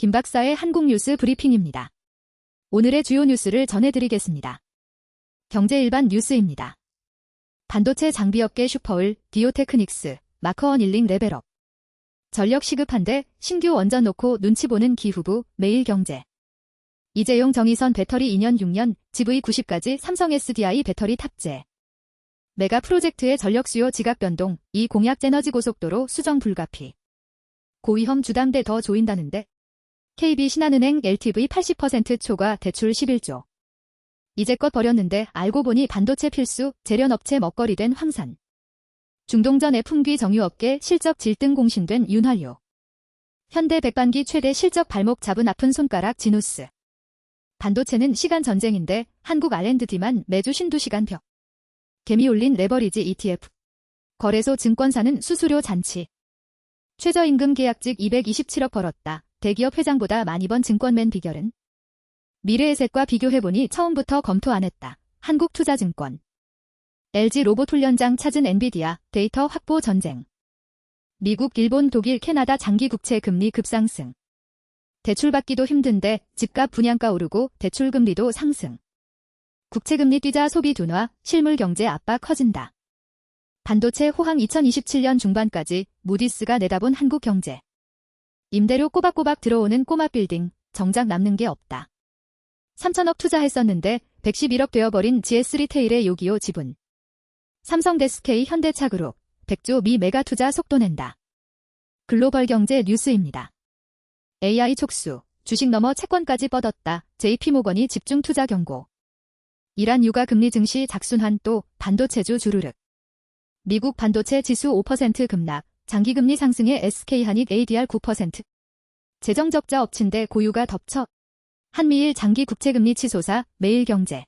김박사의 한국 뉴스 브리핑입니다. 오늘의 주요 뉴스를 전해드리겠습니다. 경제일반 뉴스입니다. 반도체 장비업계 슈퍼을 디오테크닉스, 마커원 일링 레벨업. 전력 시급한데 신규 원전 놓고 눈치 보는 기후부, 매일경제. 이재용 정의선 배터리 2년 6년, GV90까지 삼성 SDI 배터리 탑재. 메가 프로젝트의 전력 수요 지각 변동, 이 공약 에너지 고속도로 수정 불가피. 고위험 주담대 더 조인다는데. KB 신한은행 LTV 80% 초과 대출 11조. 이제껏 버렸는데 알고 보니 반도체 필수 재련업체 먹거리 된 황산. 중동전 F기 정유업계 실적 질등 공신된 윤활유. 현대 백반기 최대 실적 발목 잡은 아픈 손가락 지누스. 반도체는 시간 전쟁인데 한국 R&D만 매주 신두시간 벽. 개미 올린 레버리지 ETF. 거래소 증권사는 수수료 잔치. 최저임금 계약직 227억 벌었다. 대기업 회장보다 많이 번 증권맨 비결은? 미래에셋과 비교해보니 처음부터 검토 안 했다. 한국투자증권. LG 로봇 훈련장 찾은 엔비디아, 데이터 확보 전쟁. 미국, 일본, 독일, 캐나다 장기 국채 금리 급상승. 대출받기도 힘든데 집값 분양가 오르고 대출금리도 상승. 국채금리 뛰자 소비 둔화, 실물 경제 압박 커진다. 반도체 호황 2027년 중반까지 무디스가 내다본 한국 경제. 임대료 꼬박꼬박 들어오는 꼬마 빌딩, 정작 남는 게 없다. 3천억 투자했었는데 111억 되어버린 GS 리테일의 요기요 지분. 삼성 SK 현대차그룹, 100조 미 메가 투자 속도 낸다. 글로벌 경제 뉴스입니다. AI 촉수, 주식 넘어 채권까지 뻗었다. JP모건이 집중 투자 경고. 이란 유가 금리 증시 작순환 또 반도체주 주르륵. 미국 반도체 지수 5% 급락, 장기금리 상승에 SK하닉 ADR 9%. 재정적자 엎친데 고유가 덮쳐. 한미일 장기 국채금리 치솟아 매일경제.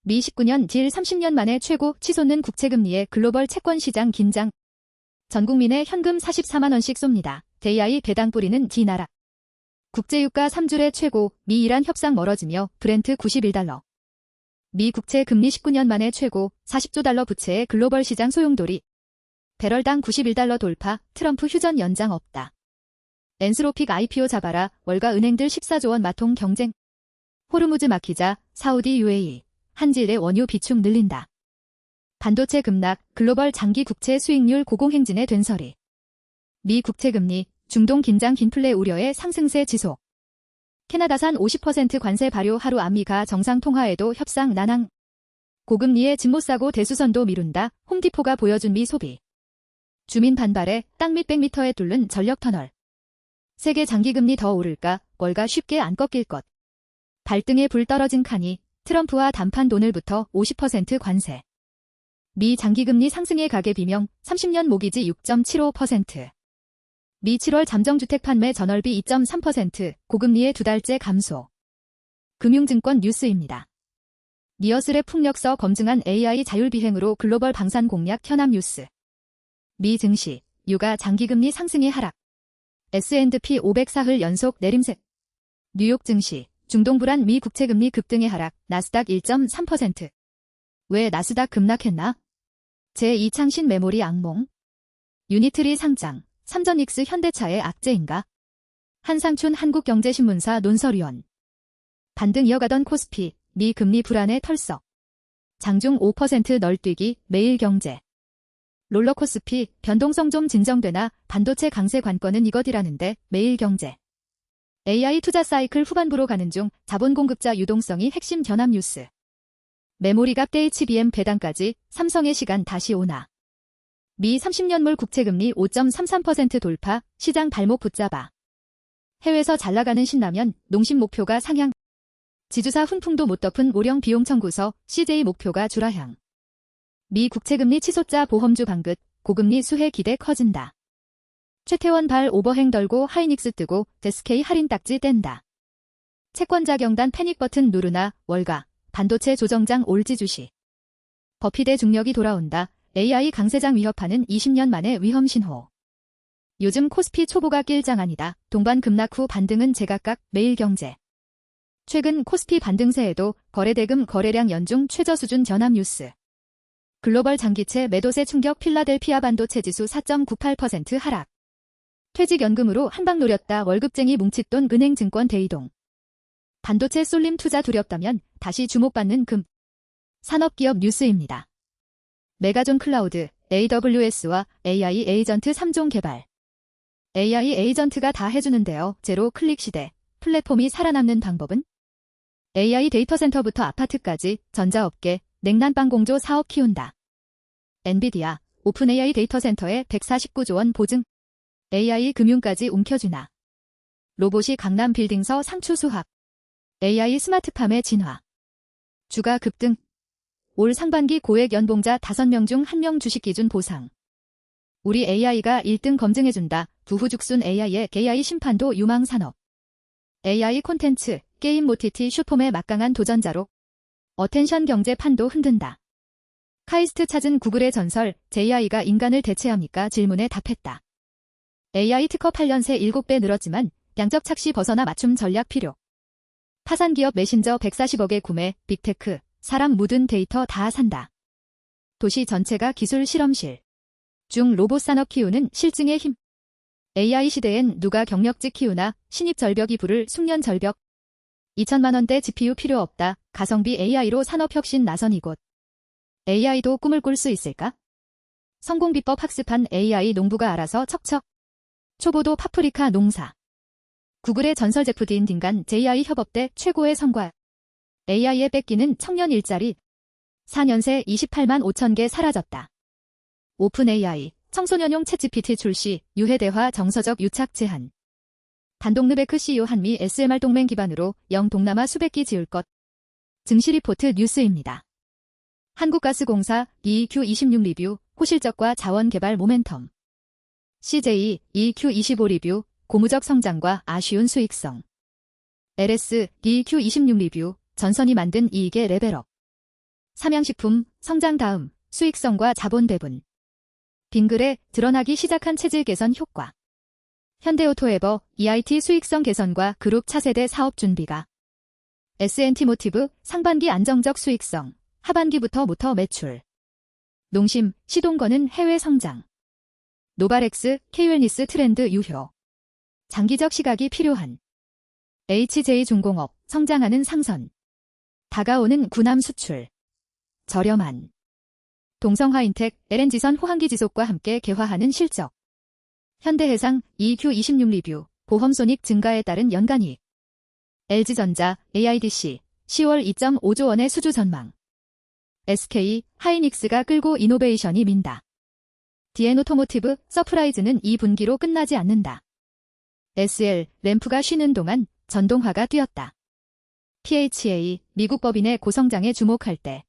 미 19년 딜 30년 만에 최고 치솟는 국채금리에 글로벌 채권시장 긴장. 전국민에 현금 44만 원씩 쏩니다. 데이아이 배당 뿌리는 D나라. 국제유가 3주래 최고, 미 이란 협상 멀어지며 브렌트 91달러. 미 국채 금리 19년 만에 최고, 40조 달러 부채의 글로벌 시장 소용돌이. 배럴당 91달러 돌파, 트럼프 휴전 연장 없다. 엔스로픽 IPO 잡아라, 월가 은행들 14조 원 마통 경쟁. 호르무즈 막히자, 사우디 UAE, 한질의 원유 비축 늘린다. 반도체 급락, 글로벌 장기 국채 수익률 고공행진의 된설이. 미 국채 금리, 중동 긴장 긴플레 우려의 상승세 지속. 캐나다산 50% 관세 발효 하루 안미가 정상통화에도 협상 난항. 고금리에 집 못 사고 대수선도 미룬다, 홈디포가 보여준 미 소비. 주민 반발에 땅 밑 100m에 뚫는 전력터널. 세계 장기금리 더 오를까, 월가 쉽게 안 꺾일 것. 발등에 불 떨어진 카니, 트럼프와 단판 돈을부터 50% 관세. 미 장기금리 상승의 가계 비명, 30년 모기지 6.75%. 미 7월 잠정주택 판매 전월비 2.3%, 고금리의 두 달째 감소. 금융증권 뉴스입니다. 니어스랩 풍력서 검증한 AI 자율비행으로 글로벌 방산 공략 현암 뉴스. 미 증시, 유가 장기금리 상승의 하락. S&P 500 사흘 연속 내림세. 뉴욕 증시, 중동 불안 미 국채금리 급등의 하락, 나스닥 1.3%. 왜 나스닥 급락했나? 제2창신 메모리 악몽. 유니트리 상장, 삼전익스 현대차의 악재인가? 한상춘 한국경제신문사 논설위원. 반등 이어가던 코스피, 미 금리 불안에 털썩. 장중 5% 널뛰기, 매일경제. 롤러코스피, 변동성 좀 진정되나 반도체 강세 관건은 이것이라는데 매일경제. AI 투자 사이클 후반부로 가는 중 자본 공급자 유동성이 핵심 견합 뉴스. 메모리값 대 HBM 배당까지 삼성의 시간 다시 오나. 미 30년물 국채금리 5.33% 돌파, 시장 발목 붙잡아. 해외에서 잘나가는 신라면, 농심 목표가 상향. 지주사 훈풍도 못 덮은 오령 비용 청구서, CJ 목표가 주라향. 미 국채금리 치솟자 보험주 방긋, 고금리 수혜 기대 커진다. 최태원 발 오버행 덜고 하이닉스 뜨고 SK 할인 딱지 뗀다. 채권자 경단 패닉 버튼 누르나 월가, 반도체 조정장 올지 주시. 버피대 중력이 돌아온다. AI 강세장 위협하는 20년 만의 위험 신호. 요즘 코스피 초보가 낄 장 아니다. 동반 급락 후 반등은 제각각 매일경제. 최근 코스피 반등세에도 거래대금 거래량 연중 최저 수준 견합 뉴스. 글로벌 장기채 매도세 충격 필라델피아 반도체 지수 4.98% 하락. 퇴직연금으로 한방 노렸다 월급쟁이 뭉칫돈 은행증권 대이동. 반도체 쏠림 투자 두렵다면 다시 주목받는 금. 산업기업 뉴스입니다. 메가존 클라우드, AWS와 AI 에이전트 3종 개발. AI 에이전트가 다 해주는데요. 제로 클릭 시대. 플랫폼이 살아남는 방법은? AI 데이터 센터부터 아파트까지 전자업계, 냉난방 공조 사업 키운다. 엔비디아, 오픈 AI 데이터 센터에 149조 원 보증. AI 금융까지 움켜쥐나. 로봇이 강남 빌딩서 상추 수확. AI 스마트팜의 진화. 주가 급등. 올 상반기 고액 연봉자 5명 중 1명 주식 기준 보상. 우리 AI가 1등 검증해준다. 부후죽순 AI의 AI 심판도 유망 산업. AI 콘텐츠, 게임 모티티 슈폼의 막강한 도전자로. 어텐션 경제 판도 흔든다. 카이스트 찾은 구글의 전설, JI가 인간을 대체합니까? 질문에 답했다. AI 특허 8년 새 7배 늘었지만 양적 착시 벗어나 맞춤 전략 필요. 파산기업 메신저 140억에 구매, 빅테크, 사람 묻은 데이터 다 산다. 도시 전체가 기술 실험실. 중 로봇 산업 키우는 실증의 힘. AI 시대엔 누가 경력직 키우나 신입 절벽이 부를 숙련 절벽. 2천만 원대 GPU 필요 없다. 가성비 AI로 산업혁신 나선 이곳. AI도 꿈을 꿀 수 있을까? 성공 비법 학습한 AI 농부가 알아서 척척. 초보도 파프리카 농사. 구글의 전설 제프 딘간 JI 협업대 최고의 성과. AI에 뺏기는 청년 일자리. 4년 새 28만 5천 개 사라졌다. 오픈 AI, 청소년용 챗GPT 출시, 유해대화 정서적 유착 제한. 단독르베크 CEO 한미 SMR 동맹 기반으로 영동남아 수백 기 지을 것. 증시 리포트 뉴스입니다. 한국가스공사 EQ26 리뷰, 호실적과 자원개발 모멘텀. CJ EQ25 리뷰, 고무적 성장과 아쉬운 수익성. LS EQ26 리뷰, 전선이 만든 이익의 레벨업. 삼양식품, 성장 다음, 수익성과 자본 배분. 빙글에 드러나기 시작한 체질 개선 효과. 현대오토에버, EIT 수익성 개선과 그룹 차세대 사업 준비가. S&T모티브, 상반기 안정적 수익성, 하반기부터 모터 매출. 농심, 시동거는 해외 성장. 노바렉스, K웰니스 트렌드 유효. 장기적 시각이 필요한. HJ중공업, 성장하는 상선. 다가오는 군함 수출. 저렴한. 동성화인텍, LNG선 호황기 지속과 함께 개화하는 실적. 현대해상, EQ26 리뷰, 보험 손익 증가에 따른 연간이익. LG전자, AIDC, 10월 2.5조 원의 수주 전망. SK, 하이닉스가 끌고 이노베이션이 민다. DN오토모티브, 서프라이즈는 2분기로 끝나지 않는다. SL, 램프가 쉬는 동안 전동화가 뛰었다. PHA, 미국 법인의 고성장에 주목할 때.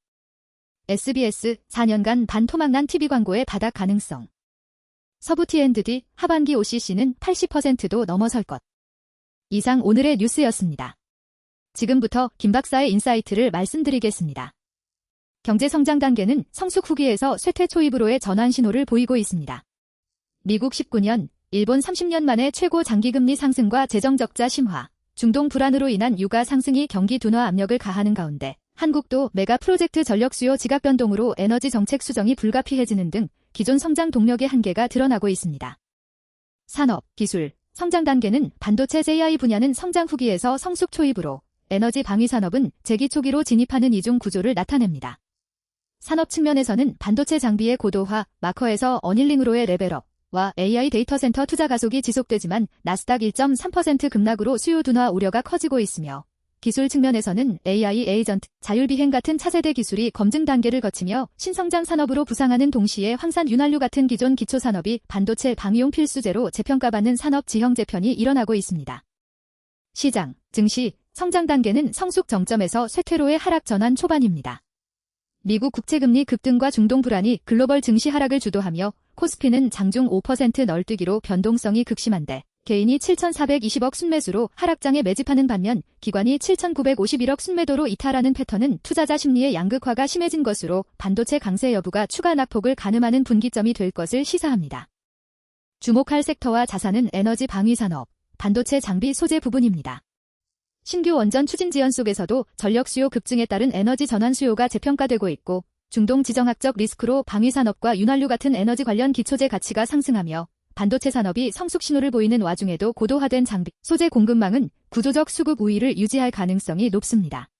SBS, 4년간 반토막난 TV 광고의 바닥 가능성. 서부 T&D, 하반기 OCC는 80%도 넘어설 것. 이상 오늘의 뉴스였습니다. 지금부터 김 박사의 인사이트를 말씀드리겠습니다. 경제 성장 단계는 성숙 후기에서 쇠퇴 초입으로의 전환 신호를 보이고 있습니다. 미국 19년, 일본 30년 만에 최고 장기금리 상승과 재정적자 심화, 중동 불안으로 인한 유가 상승이 경기 둔화 압력을 가하는 가운데 한국도 메가 프로젝트 전력 수요 지각 변동으로 에너지 정책 수정이 불가피해지는 등 기존 성장 동력의 한계가 드러나고 있습니다. 산업, 기술, 성장 단계는 반도체 AI 분야는 성장 후기에서 성숙 초입으로, 에너지 방위 산업은 재기 초기로 진입하는 이중 구조를 나타냅니다. 산업 측면에서는 반도체 장비의 고도화, 마커에서 어닐링으로의 레벨업와 AI 데이터 센터 투자 가속이 지속되지만 나스닥 1.3% 급락으로 수요 둔화 우려가 커지고 있으며 기술 측면에서는 AI 에이전트, 자율비행 같은 차세대 기술이 검증 단계를 거치며 신성장 산업으로 부상하는 동시에 황산 윤활유 같은 기존 기초산업이 반도체 방위용 필수재로 재평가받는 산업 지형 재편이 일어나고 있습니다. 시장, 증시, 성장 단계는 성숙 정점에서 쇠퇴로의 하락 전환 초반입니다. 미국 국채금리 급등과 중동 불안이 글로벌 증시 하락을 주도하며 코스피는 장중 5% 널뛰기로 변동성이 극심한데 개인이 7,420억 순매수로 하락장에 매집하는 반면 기관이 7,951억 순매도로 이탈하는 패턴은 투자자 심리의 양극화가 심해진 것으로 반도체 강세 여부가 추가 낙폭을 가늠하는 분기점이 될 것을 시사합니다. 주목할 섹터와 자산은 에너지 방위 산업, 반도체 장비 소재 부분입니다. 신규 원전 추진 지연 속에서도 전력 수요 급증에 따른 에너지 전환 수요가 재평가되고 있고 중동 지정학적 리스크로 방위 산업과 윤활유 같은 에너지 관련 기초재 가치가 상승하며 반도체 산업이 성숙 신호를 보이는 와중에도 고도화된 장비, 소재 공급망은 구조적 수급 우위를 유지할 가능성이 높습니다.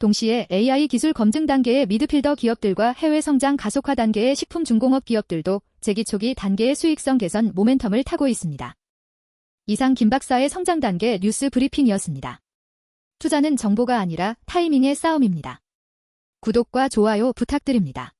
동시에 AI 기술 검증 단계의 미드필더 기업들과 해외 성장 가속화 단계의 식품 중공업 기업들도 재기 초기 단계의 수익성 개선 모멘텀을 타고 있습니다. 이상 김 박사의 성장 단계 뉴스 브리핑이었습니다. 투자는 정보가 아니라 타이밍의 싸움입니다. 구독과 좋아요 부탁드립니다.